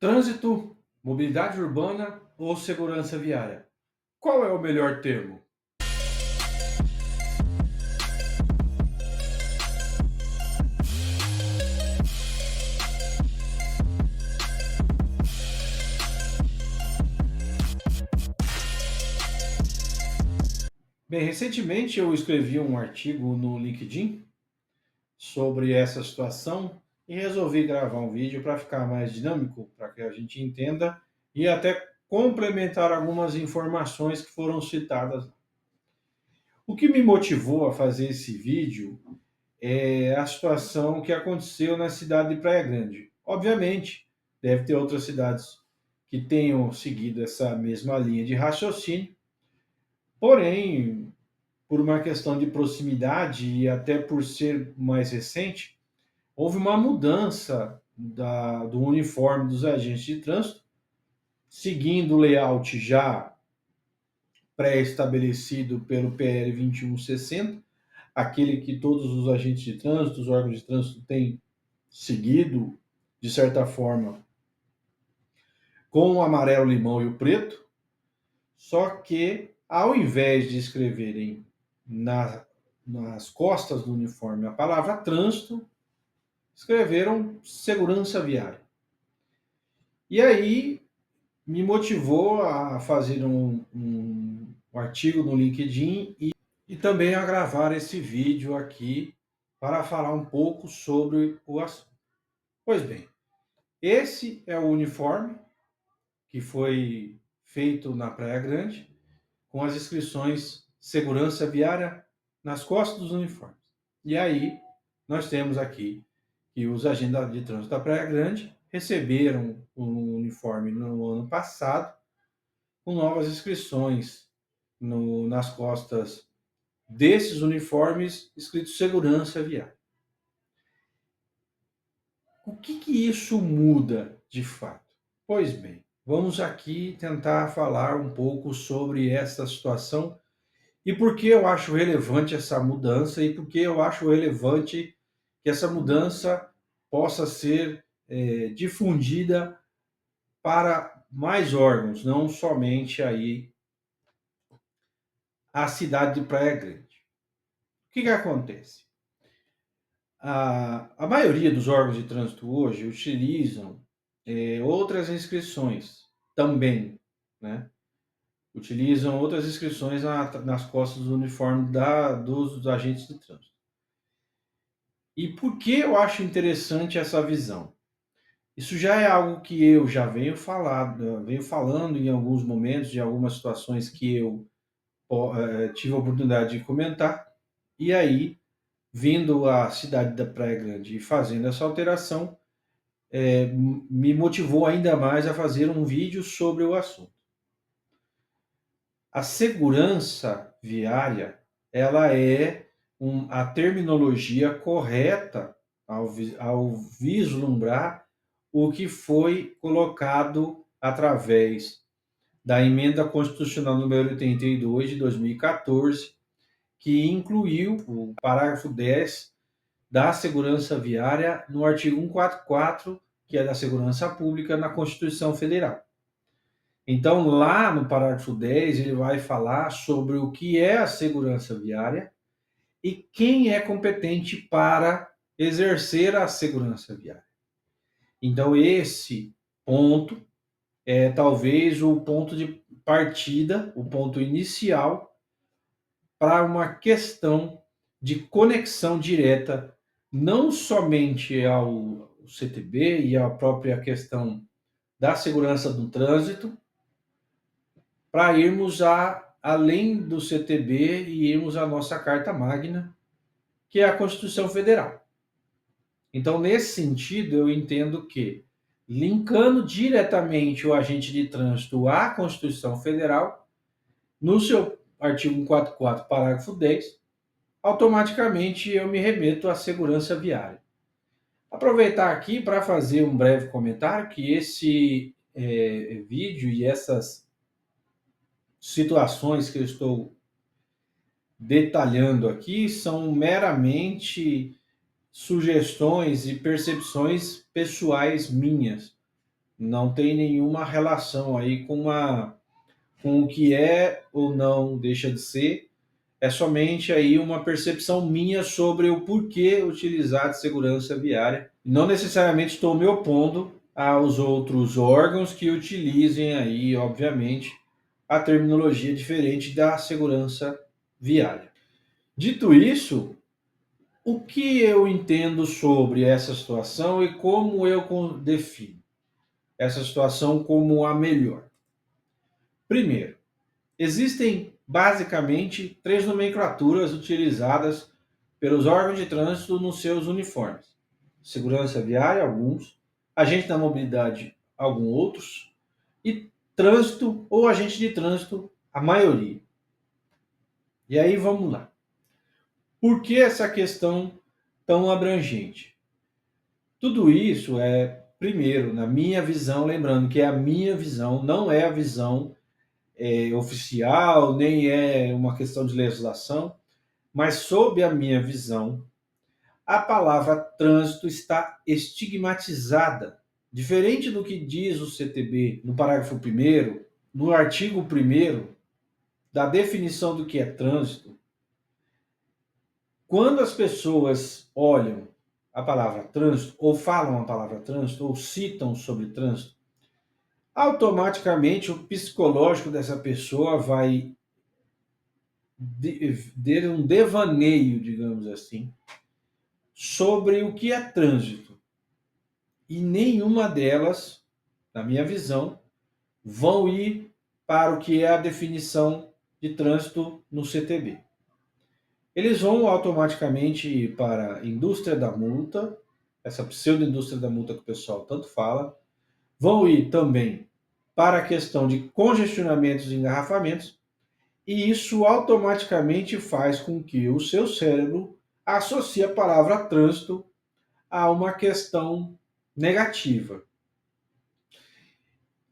Trânsito, mobilidade urbana ou segurança viária? Qual é o melhor termo? Bem, recentemente eu escrevi um artigo no LinkedIn sobre essa situação e resolvi gravar um vídeo para ficar mais dinâmico, para que a gente entenda e até complementar algumas informações que foram citadas. O que me motivou a fazer esse vídeo é a situação que aconteceu na cidade de Praia Grande. Obviamente, deve ter outras cidades que tenham seguido essa mesma linha de raciocínio, porém, por uma questão de proximidade e até por ser mais recente, houve uma mudança do uniforme dos agentes de trânsito, seguindo o layout já pré-estabelecido pelo PL 2160, aquele que todos os agentes de trânsito, os órgãos de trânsito têm seguido, de certa forma, com o amarelo, limão e o preto, só que ao invés de escreverem nas costas do uniforme a palavra trânsito, escreveram segurança viária. E aí me motivou a fazer um artigo no LinkedIn e também a gravar esse vídeo aqui para falar um pouco sobre o assunto. Pois bem, esse é o uniforme que foi feito na Praia Grande, com as inscrições segurança viária nas costas dos uniformes. E aí, nós temos aqui que os agentes de trânsito da Praia Grande receberam o uniforme no ano passado, com novas inscrições nas costas desses uniformes, escrito segurança viária. O que isso muda de fato? Pois bem, vamos aqui tentar falar um pouco sobre essa situação e por que eu acho relevante essa mudança e por que eu acho relevante que essa mudança possa ser difundida para mais órgãos, não somente aí a cidade de Praia Grande. O que acontece? A maioria dos órgãos de trânsito hoje utilizam outras inscrições também, né? Utilizam outras inscrições nas costas do uniforme dos agentes de trânsito. E por que eu acho interessante essa visão? Isso já é algo que eu já venho falando em alguns momentos, em algumas situações que eu tive a oportunidade de comentar, e aí, vindo à cidade da Praia Grande e fazendo essa alteração, me motivou ainda mais a fazer um vídeo sobre o assunto. A segurança viária, ela é a terminologia correta ao vislumbrar o que foi colocado através da emenda constitucional número 82 de 2014, que incluiu o parágrafo 10 da segurança viária no artigo 144, que é da segurança pública, na Constituição Federal. Então, lá no parágrafo 10, ele vai falar sobre o que é a segurança viária e quem é competente para exercer a segurança viária. Então, esse ponto é talvez o ponto de partida, o ponto inicial para uma questão de conexão direta, não somente ao CTB e à própria questão da segurança do trânsito, para irmos além do CTB e irmos à nossa Carta Magna, que é a Constituição Federal. Então, nesse sentido, eu entendo que, linkando diretamente o agente de trânsito à Constituição Federal, no seu artigo 144, parágrafo 10, automaticamente eu me remeto à segurança viária. Aproveitar aqui para fazer um breve comentário que esse vídeo e essas situações que eu estou detalhando aqui são meramente sugestões e percepções pessoais minhas. Não tem nenhuma relação aí com o que é ou não deixa de ser. É somente aí uma percepção minha sobre o porquê utilizar de segurança viária. Não necessariamente estou me opondo aos outros órgãos que utilizem aí, obviamente, a terminologia diferente da segurança viária. Dito isso, o que eu entendo sobre essa situação e como eu defino essa situação como a melhor? Primeiro, existem basicamente três nomenclaturas utilizadas pelos órgãos de trânsito nos seus uniformes: segurança viária, alguns, agente da mobilidade, alguns outros, e trânsito ou agente de trânsito, a maioria. E aí vamos lá. Por que essa questão tão abrangente? Tudo isso é, primeiro, na minha visão, lembrando que é a minha visão, não é a visão oficial, nem é uma questão de legislação, mas sob a minha visão, a palavra trânsito está estigmatizada. Diferente do que diz o CTB no parágrafo 1º, no artigo 1º, da definição do que é trânsito, quando as pessoas olham a palavra trânsito, ou falam a palavra trânsito, ou citam sobre trânsito, automaticamente o psicológico dessa pessoa vai ter um devaneio, digamos assim, sobre o que é trânsito. E nenhuma delas, na minha visão, vão ir para o que é a definição de trânsito no CTB. Eles vão automaticamente para a indústria da multa, essa pseudo-indústria da multa que o pessoal tanto fala, vão ir também para a questão de congestionamentos e engarrafamentos, e isso automaticamente faz com que o seu cérebro associe a palavra trânsito a uma questão negativa.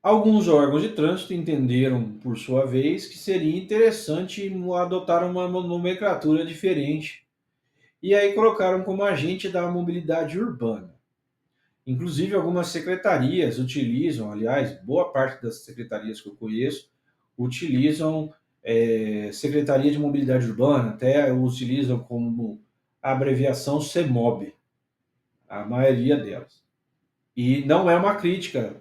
Alguns órgãos de trânsito entenderam, por sua vez, que seria interessante adotar uma nomenclatura diferente e aí colocaram como agente da mobilidade urbana. Inclusive, algumas secretarias utilizam, aliás, boa parte das secretarias que eu conheço, utilizam Secretaria de Mobilidade Urbana, até utilizam como abreviação CEMOB, a maioria delas. E não é uma crítica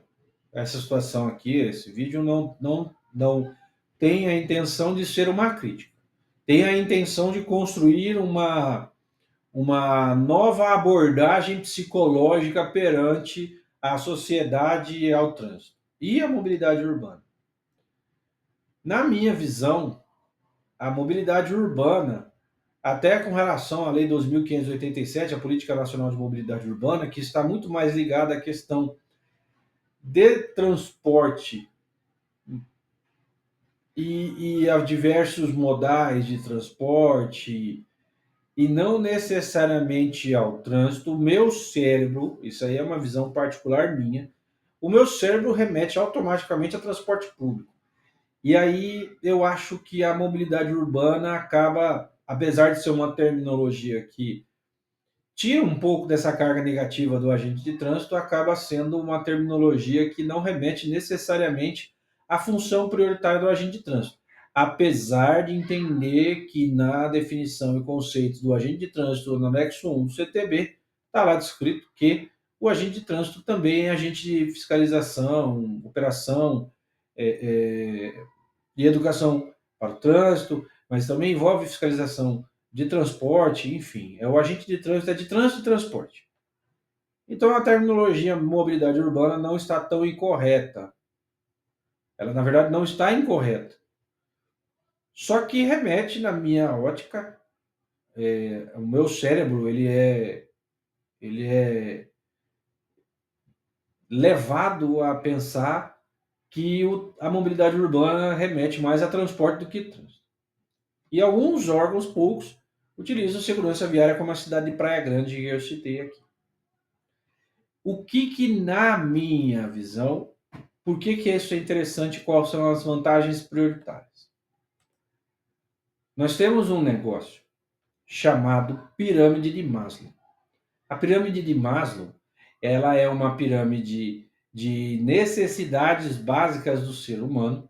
a essa situação aqui, esse vídeo não tem a intenção de ser uma crítica. Tem a intenção de construir uma nova abordagem psicológica perante a sociedade e ao trânsito e a mobilidade urbana. Na minha visão, a mobilidade urbana, até com relação à Lei 2.587, a Política Nacional de Mobilidade Urbana, que está muito mais ligada à questão de transporte e a diversos modais de transporte, e não necessariamente ao trânsito, o meu cérebro, isso aí é uma visão particular minha, o meu cérebro remete automaticamente a transporte público. E aí eu acho que a mobilidade urbana acaba, apesar de ser uma terminologia que tira um pouco dessa carga negativa do agente de trânsito, acaba sendo uma terminologia que não remete necessariamente à função prioritária do agente de trânsito. Apesar de entender que na definição e conceito do agente de trânsito, no anexo 1 do CTB, está lá descrito que o agente de trânsito também é agente de fiscalização, operação e educação para o trânsito, mas também envolve fiscalização de transporte, enfim, o agente de trânsito é de trânsito e transporte. Então a terminologia mobilidade urbana não está tão incorreta. Ela, na verdade, não está incorreta. Só que remete, na minha ótica, o meu cérebro, ele é levado a pensar que a mobilidade urbana remete mais a transporte do que trânsito. E alguns órgãos, poucos, utilizam segurança viária como a cidade de Praia Grande que eu citei aqui. O que na minha visão, por que isso é interessante? Quais são as vantagens prioritárias? Nós temos um negócio chamado pirâmide de Maslow. A pirâmide de Maslow, ela é uma pirâmide de necessidades básicas do ser humano.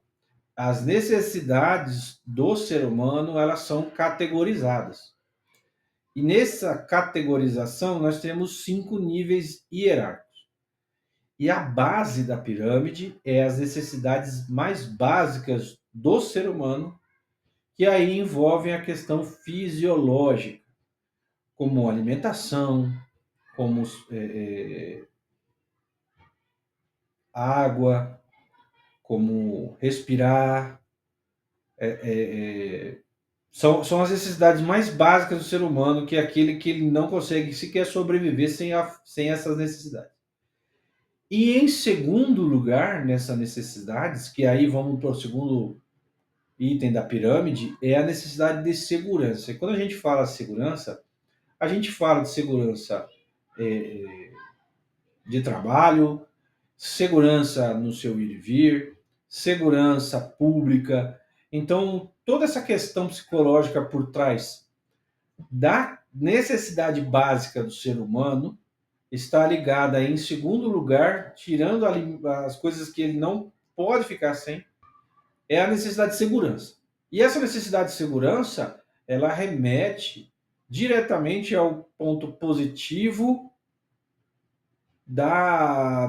As necessidades do ser humano, elas são categorizadas. E nessa categorização, nós temos 5 níveis hierárquicos. E a base da pirâmide é as necessidades mais básicas do ser humano, que aí envolvem a questão fisiológica, como alimentação, como água, como respirar. São as necessidades mais básicas do ser humano, que é aquele que ele não consegue sequer sobreviver sem essas necessidades. E em segundo lugar, nessas necessidades, que aí vamos para o segundo item da pirâmide, é a necessidade de segurança. E quando a gente fala de segurança, a gente fala de segurança de trabalho, segurança no seu ir e vir, segurança pública. Então, toda essa questão psicológica por trás da necessidade básica do ser humano está ligada, em segundo lugar, tirando as coisas que ele não pode ficar sem, é a necessidade de segurança. E essa necessidade de segurança, ela remete diretamente ao ponto positivo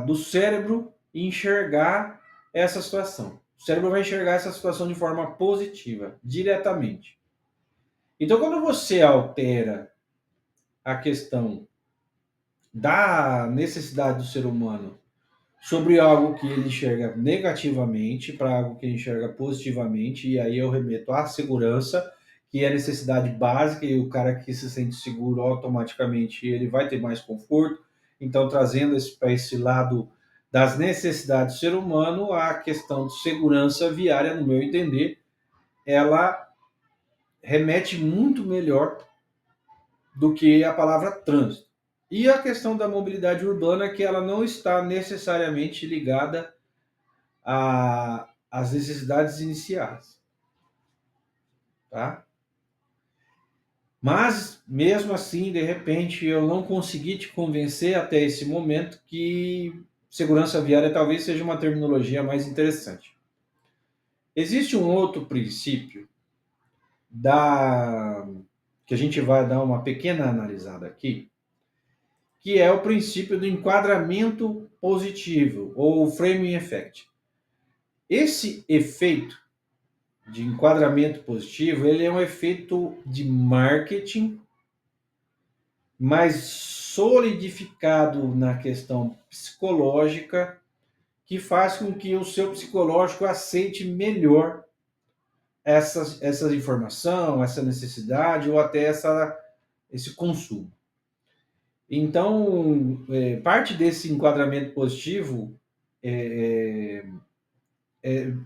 do cérebro enxergar essa situação. O cérebro vai enxergar essa situação de forma positiva, diretamente. Então, quando você altera a questão da necessidade do ser humano sobre algo que ele enxerga negativamente para algo que ele enxerga positivamente, e aí eu remeto à segurança, que é a necessidade básica, e o cara que se sente seguro automaticamente ele vai ter mais conforto. Então, trazendo para esse lado das necessidades do ser humano, a questão de segurança viária, no meu entender, ela remete muito melhor do que a palavra trânsito. E a questão da mobilidade urbana, que ela não está necessariamente ligada às necessidades iniciais, tá? Mas, mesmo assim, de repente, eu não consegui te convencer até esse momento que segurança viária talvez seja uma terminologia mais interessante. Existe um outro princípio que a gente vai dar uma pequena analisada aqui, que é o princípio do enquadramento positivo, ou framing effect. Esse efeito de enquadramento positivo, ele é um efeito de marketing, mas solidificado na questão psicológica, que faz com que o seu psicológico aceite melhor essa informação, essa necessidade ou até esse consumo. Então, parte desse enquadramento positivo é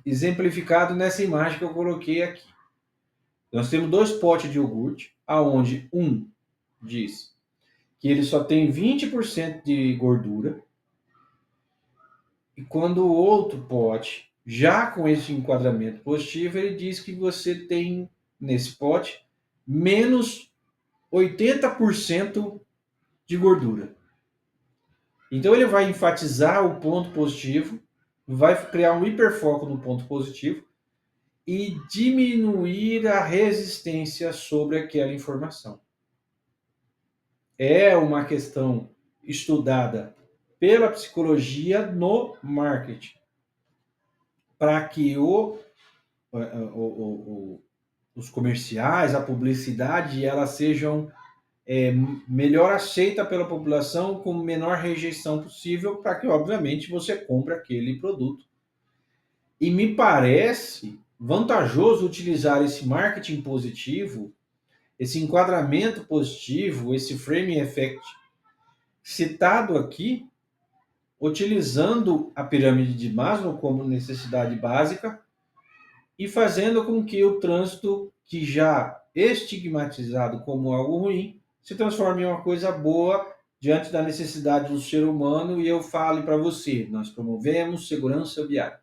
exemplificado nessa imagem que eu coloquei aqui. Nós temos 2 potes de iogurte, aonde um diz que ele só tem 20% de gordura, e quando o outro pote, já com esse enquadramento positivo, ele diz que você tem, nesse pote, menos 80% de gordura. Então ele vai enfatizar o ponto positivo, vai criar um hiperfoco no ponto positivo e diminuir a resistência sobre aquela informação. É uma questão estudada pela psicologia no marketing, para que os comerciais, a publicidade, elas sejam melhor aceita pela população, com menor rejeição possível, para que, obviamente, você compre aquele produto. E me parece vantajoso utilizar esse marketing positivo, esse enquadramento positivo, esse framing effect citado aqui, utilizando a pirâmide de Maslow como necessidade básica e fazendo com que o trânsito, que já estigmatizado como algo ruim, se transforme em uma coisa boa diante da necessidade do ser humano. E eu falo para você, nós promovemos segurança viária.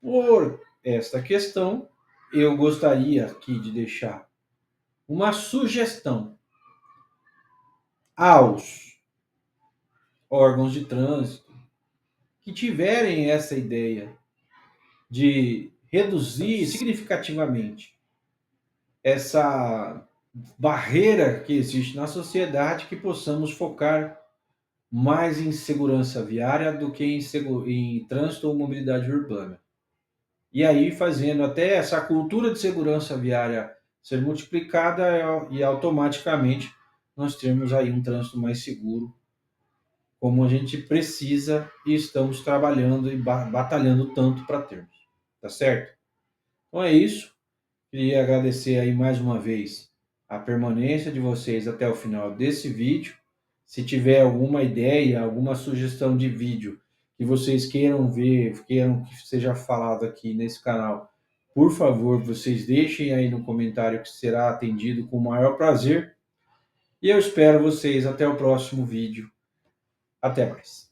Por esta questão, eu gostaria aqui de deixar uma sugestão aos órgãos de trânsito, que tiverem essa ideia de reduzir significativamente essa barreira que existe na sociedade, que possamos focar mais em segurança viária do que em trânsito ou mobilidade urbana. E aí fazendo até essa cultura de segurança viária ser multiplicada e automaticamente nós temos aí um trânsito mais seguro, como a gente precisa e estamos trabalhando e batalhando tanto para termos. Tá certo? Então é isso. Queria agradecer aí mais uma vez a permanência de vocês até o final desse vídeo. Se tiver alguma ideia, alguma sugestão de vídeo que vocês queiram ver, queiram que seja falado aqui nesse canal, por favor, vocês deixem aí no comentário que será atendido com o maior prazer. E eu espero vocês até o próximo vídeo. Até mais.